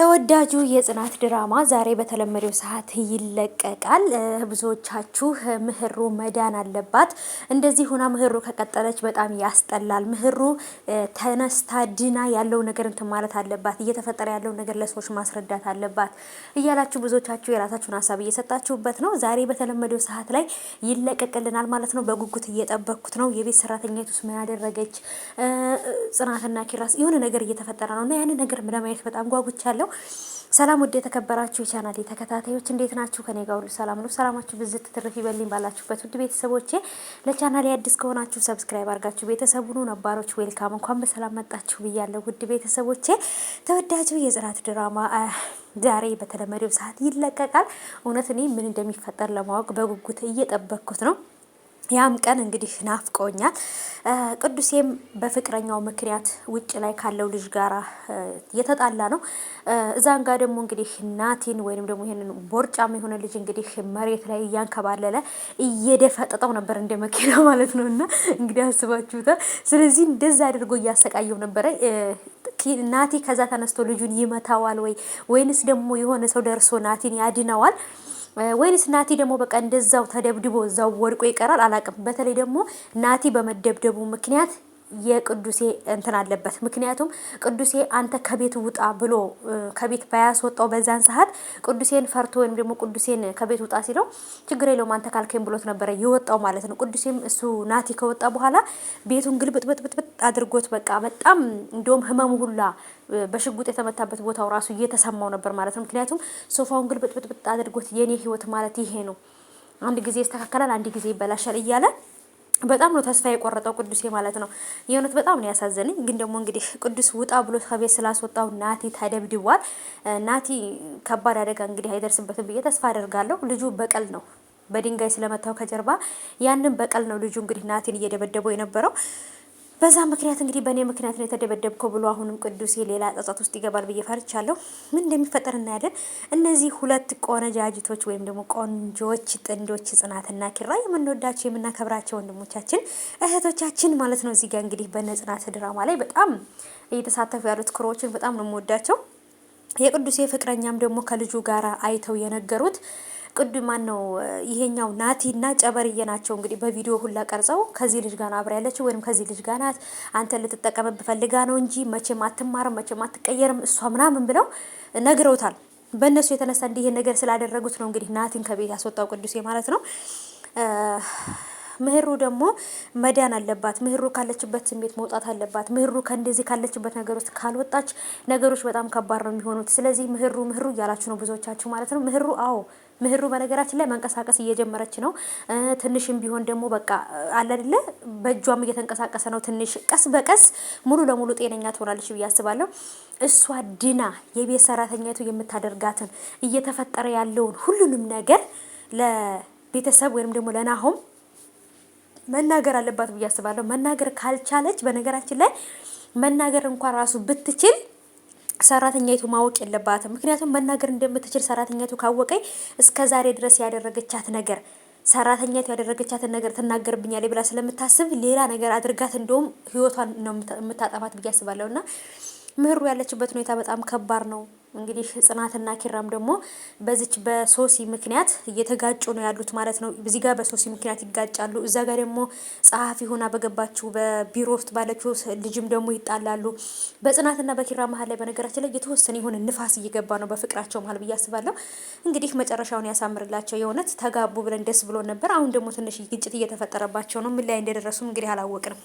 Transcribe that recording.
ተወዳጁ የጽናት ድራማ ዛሬ በተለመደው ሰዓት ይለቀቃል። ብዙዎቻችሁ ምህሩ መዳን አለባት፣ እንደዚህ ሆና ምህሩ ከቀጠለች በጣም ያስጠላል፣ ምህሩ ተነስታ ድና ያለው ነገር እንትን ማለት አለባት፣ እየተፈጠረ ያለው ነገር ለሰዎች ማስረዳት አለባት እያላችሁ ብዙዎቻችሁ የራሳችሁን ሀሳብ እየሰጣችሁበት ነው። ዛሬ በተለመደው ሰዓት ላይ ይለቀቅልናል ማለት ነው። በጉጉት እየጠበቅኩት ነው። የቤት ሰራተኛይቱስ ምን ያደረገች? ጽናትና ኪራስ የሆነ ነገር እየተፈጠረ ነው እና ያንን ነገር ለማየት በጣም ጓጉቻለሁ። ሰላም ውድ የተከበራችሁ የቻናሌ ተከታታዮች እንዴት ናችሁ? ከኔ ጋር ሁሉ ሰላም ነው። ሰላማችሁ ብዝት ትርፍ ይበልኝ ባላችሁበት ውድ ቤተሰቦቼ። ለቻናሌ አዲስ ከሆናችሁ ሰብስክራይብ አድርጋችሁ ቤተሰቡን ነባሮች ዌልካም እንኳን በሰላም መጣችሁ ብያለሁ። ውድ ቤተሰቦቼ ተወዳጁ የጽናት ድራማ ዛሬ በተለመደው ሰዓት ይለቀቃል። እውነት እኔ ምን እንደሚፈጠር ለማወቅ በጉጉት እየጠበቅኩት ነው። ያም ቀን እንግዲህ ናፍቆኛል። ቅዱሴም በፍቅረኛው ምክንያት ውጭ ላይ ካለው ልጅ ጋራ የተጣላ ነው። እዛን ጋር ደግሞ እንግዲህ ናቲን ወይንም ደግሞ ይሄንን ቦርጫም የሆነ ልጅ እንግዲህ መሬት ላይ እያንከባለለ እየደፈጠጠው ነበር እንደ መኪና ማለት ነው። እና እንግዲህ አስባችሁታል። ስለዚህ እንደዛ አድርጎ እያሰቃየው ነበረ። ናቲ ከዛ ተነስቶ ልጁን ይመታዋል ወይንስ ደግሞ የሆነ ሰው ደርሶ ናቲን ያድነዋል ወይንስ ናቲ ደግሞ በቃ እንደዛው ተደብድቦ እዛው ወድቆ ይቀራል? አላቅም። በተለይ ደግሞ ናቲ በመደብደቡ ምክንያት የቅዱሴ እንትን አለበት። ምክንያቱም ቅዱሴ አንተ ከቤት ውጣ ብሎ ከቤት ባያስወጣው በዛን ሰዓት ቅዱሴን ፈርቶ ወይም ደግሞ ቅዱሴን ከቤት ውጣ ሲለው ችግር የለውም አንተ ካልከኝ ብሎት ነበረ የወጣው ማለት ነው። ቅዱሴም እሱ ናቲ ከወጣ በኋላ ቤቱን ግልብጥብጥብጥ አድርጎት በቃ በጣም እንደውም ህመሙ ሁላ በሽጉጥ የተመታበት ቦታው ራሱ እየተሰማው ነበር ማለት ነው። ምክንያቱም ሶፋውን ግልብጥብጥ አድርጎት የኔ ህይወት ማለት ይሄ ነው፣ አንድ ጊዜ ይስተካከላል፣ አንድ ጊዜ ይበላሻል እያለ በጣም ነው ተስፋ የቆረጠው ቅዱሴ ማለት ነው። የእውነት በጣም ነው ያሳዘነኝ። ግን ደግሞ እንግዲህ ቅዱስ ውጣ ብሎ ከቤት ስላስወጣው ናቲ ተደብድቧል። ናቲ ከባድ አደጋ እንግዲህ አይደርስበትም ብዬ ተስፋ አደርጋለሁ። ልጁ በቀል ነው፣ በድንጋይ ስለመታው ከጀርባ ያንን በቀል ነው ልጁ እንግዲህ ናቲን እየደበደበው የነበረው። በዛ ምክንያት እንግዲህ በእኔ ምክንያት ነው የተደበደብከው ብሎ አሁንም ቅዱሴ ሌላ ጸጸት ውስጥ ይገባል ብዬ ፈርቻለሁ። ምን እንደሚፈጠር እናያለን። እነዚህ ሁለት ቆነጃጅቶች ወይም ደግሞ ቆንጆች ጥንዶች ጽናትና ኪራ የምንወዳቸው የምናከብራቸው ወንድሞቻችን እህቶቻችን ማለት ነው። እዚህ ጋር እንግዲህ በጽናት ድራማ ላይ በጣም እየተሳተፉ ያሉት ክሮዎችን በጣም ነው የምወዳቸው። የቅዱሴ ፍቅረኛም ደግሞ ከልጁ ጋር አይተው የነገሩት ማን ነው ይሄኛው ናቲና ጨበርዬ ናቸው። እንግዲህ በቪዲዮ ሁላ ቀርጸው ከዚህ ልጅ ጋር አብራ ያለችው ወይም ከዚህ ልጅ ጋር ናት፣ አንተ ልትጠቀምብ ፈልጋ ነው እንጂ መቼም አትማርም፣ መቼም አትቀየርም እሷ ምናምን ብለው ነግረውታል። በእነሱ የተነሳ እንዲህ ይሄን ነገር ስላደረጉት ነው እንግዲህ ናቲን ከቤት ያስወጣው ቅዱሴ ማለት ነው። ምህሩ ደግሞ መዳን አለባት። ምህሩ ካለችበት ስሜት መውጣት አለባት። ምህሩ ከእንደዚህ ካለችበት ነገር ውስጥ ካልወጣች ነገሮች በጣም ከባድ ነው የሚሆኑት። ስለዚህ ምህሩ እያላችሁ ነው ብዙዎቻችሁ ማለት ነው። ምህሩ በነገራችን ላይ መንቀሳቀስ እየጀመረች ነው። ትንሽም ቢሆን ደግሞ በቃ አለ አይደለ በእጇም እየተንቀሳቀሰ ነው። ትንሽ ቀስ በቀስ ሙሉ ለሙሉ ጤነኛ ትሆናለች ብዬ አስባለሁ። እሷ ድና የቤት ሰራተኛቱ የምታደርጋትን እየተፈጠረ ያለውን ሁሉንም ነገር ለቤተሰብ ወይም ደግሞ ለናሆም መናገር አለባት ብዬ አስባለሁ። መናገር ካልቻለች በነገራችን ላይ መናገር እንኳን ራሱ ብትችል ሰራተኛይቱ ማወቅ የለባትም። ምክንያቱም መናገር እንደምትችል ሰራተኛይቱ ካወቀኝ እስከ ዛሬ ድረስ ያደረገቻት ነገር ሰራተኛይቱ ያደረገቻትን ነገር ትናገርብኛለች ብላ ስለምታስብ ሌላ ነገር አድርጋት እንደውም ህይወቷን ነው የምታጠፋት ብዬ አስባለሁና ምህሩ ያለችበት ሁኔታ በጣም ከባድ ነው። እንግዲህ ጽናትና ኪራም ደግሞ በዚች በሶሲ ምክንያት እየተጋጩ ነው ያሉት ማለት ነው። እዚህ ጋር በሶሲ ምክንያት ይጋጫሉ፣ እዛ ጋር ደግሞ ጸሐፊ ሆና በገባችው በቢሮ ውስጥ ባለችው ልጅም ደግሞ ይጣላሉ። በጽናትና በኪራ መሀል ላይ በነገራችን ላይ የተወሰነ የሆነ ንፋስ እየገባ ነው በፍቅራቸው መሀል ብዬ አስባለሁ። እንግዲህ መጨረሻውን ያሳምርላቸው። የእውነት ተጋቡ ብለን ደስ ብሎ ነበር። አሁን ደግሞ ትንሽ ግጭት እየተፈጠረባቸው ነው። ምን ላይ እንደደረሱም እንግዲህ አላወቅንም።